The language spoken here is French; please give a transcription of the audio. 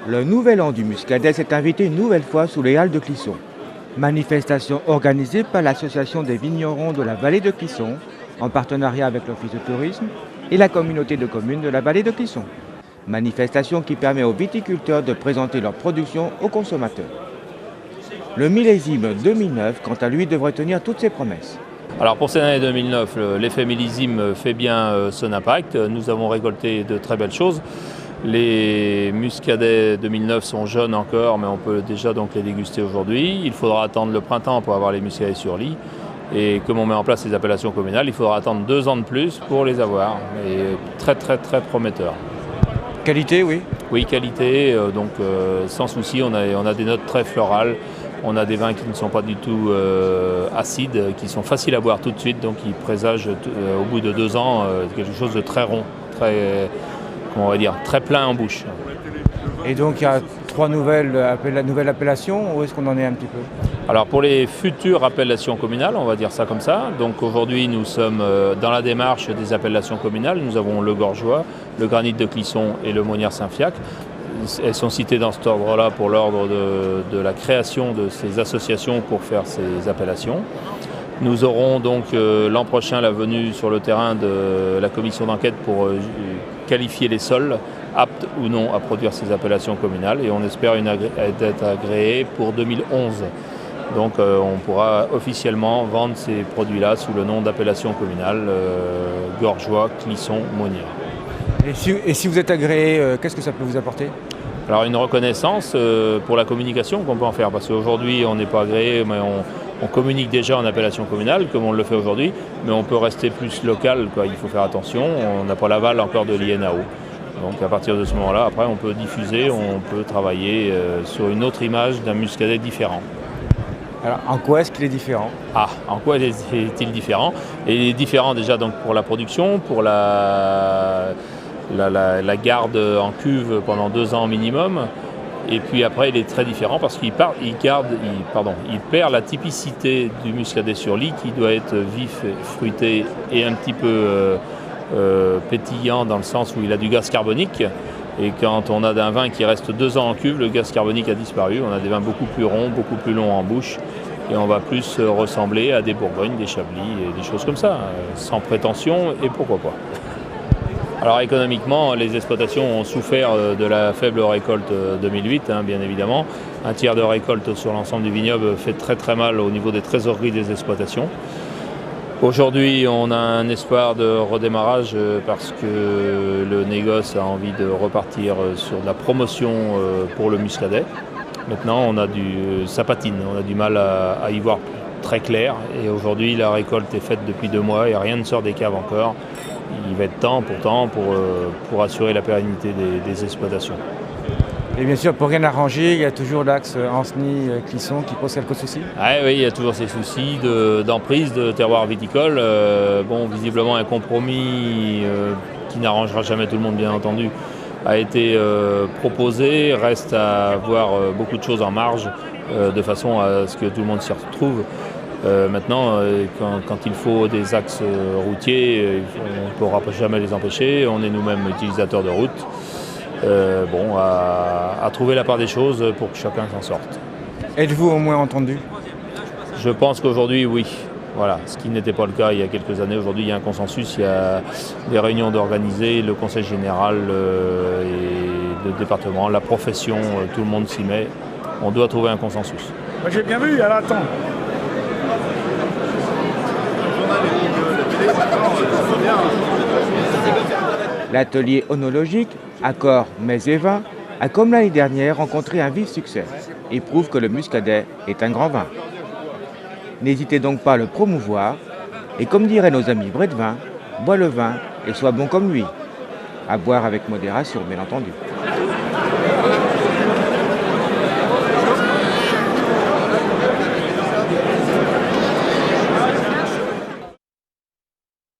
Le nouvel an du Muscadet s'est invité une nouvelle fois sous les Halles de Clisson. Manifestation organisée par l'Association des vignerons de la vallée de Clisson, en partenariat avec l'Office de tourisme et la communauté de communes de la vallée de Clisson. Manifestation qui permet aux viticulteurs de présenter leur production aux consommateurs. Le millésime 2009, quant à lui, devrait tenir toutes ses promesses. Alors pour cette année 2009, l'effet millésime fait bien son impact. Nous avons récolté de très belles choses. Les muscadets 2009 sont jeunes encore, mais on peut déjà donc les déguster aujourd'hui. Il faudra attendre le printemps pour avoir les muscadets sur lit. Et comme on met en place les appellations communales, il faudra attendre 2 ans de plus pour les avoir. Et très prometteur. Qualité, oui. Oui, qualité, donc sans souci, on a des notes très florales. On a des vins qui ne sont pas du tout acides, qui sont faciles à boire tout de suite, donc ils présagent au bout de 2 ans quelque chose de très rond, très plein en bouche. Et donc il y a 3 nouvelles appellations, où est-ce qu'on en est un petit peu? Alors pour les futures appellations communales, on va dire ça comme ça, donc aujourd'hui nous sommes dans la démarche des appellations communales. Nous avons le Gorgeois, le Granit de Clisson et le Monnière Saint-Fiac. Elles sont citées dans cet ordre-là pour l'ordre de la création de ces associations pour faire ces appellations. Nous aurons donc l'an prochain la venue sur le terrain de la commission d'enquête pour qualifier les sols aptes ou non à produire ces appellations communales et on espère être agréé pour 2011. Donc on pourra officiellement vendre ces produits-là sous le nom d'appellation communale Gorgeois, Clisson, Monnière. Et si vous êtes agréé, qu'est-ce que ça peut vous apporter? Alors une reconnaissance pour la communication qu'on peut en faire, parce qu'aujourd'hui on n'est pas agréé, mais on communique déjà en appellation communale, comme on le fait aujourd'hui, mais on peut rester plus local, quoi. Il faut faire attention, on n'a pas l'aval encore de l'INAO. Donc à partir de ce moment-là, après on peut diffuser, on peut travailler sur une autre image d'un muscadet différent. Alors en quoi est-ce qu'il est différent? En quoi est-il différent? Et il est différent déjà donc pour la production, pour la garde en cuve pendant 2 ans minimum. Et puis après, il est très différent parce qu'il perd la typicité du muscadet sur lit qui doit être vif, fruité et un petit peu pétillant dans le sens où il a du gaz carbonique. Et quand on a un vin qui reste 2 ans en cuve, le gaz carbonique a disparu. On a des vins beaucoup plus ronds, beaucoup plus longs en bouche. Et on va plus ressembler à des Bourgognes, des Chablis et des choses comme ça, sans prétention et pourquoi pas. Alors économiquement, les exploitations ont souffert de la faible récolte 2008, bien évidemment. Un tiers de récolte sur l'ensemble du vignoble fait très mal au niveau des trésoreries des exploitations. Aujourd'hui, on a un espoir de redémarrage parce que le négoce a envie de repartir sur de la promotion pour le muscadet. Maintenant, ça patine, on a du mal à y voir très clair. Et aujourd'hui, la récolte est faite depuis 2 mois et rien ne sort des caves encore. Il va être temps pourtant pour assurer la pérennité des exploitations. Et bien sûr, pour rien arranger, il y a toujours l'axe Ancenis-Clisson qui pose quelques soucis. Oui, il y a toujours ces soucis d'emprise de terroir viticole. Visiblement, un compromis qui n'arrangera jamais tout le monde, bien entendu, a été proposé. Reste à voir beaucoup de choses en marge, de façon à ce que tout le monde s'y retrouve. Maintenant, quand il faut des axes routiers, on ne pourra jamais les empêcher. On est nous-mêmes utilisateurs de route. À trouver la part des choses pour que chacun s'en sorte. Êtes-vous au moins entendu? Je pense qu'aujourd'hui, oui. Voilà, ce qui n'était pas le cas il y a quelques années. Aujourd'hui, il y a un consensus, il y a des réunions d'organiser, le conseil général et le département, la profession, tout le monde s'y met. On doit trouver un consensus. Moi, j'ai bien vu, elle attend. L'atelier onologique, Accord Mets et Vins, a comme l'année dernière rencontré un vif succès et prouve que le muscadet est un grand vin. N'hésitez donc pas à le promouvoir et comme diraient nos amis Bredevin, bois le vin et sois bon comme lui. À boire avec modération, bien entendu.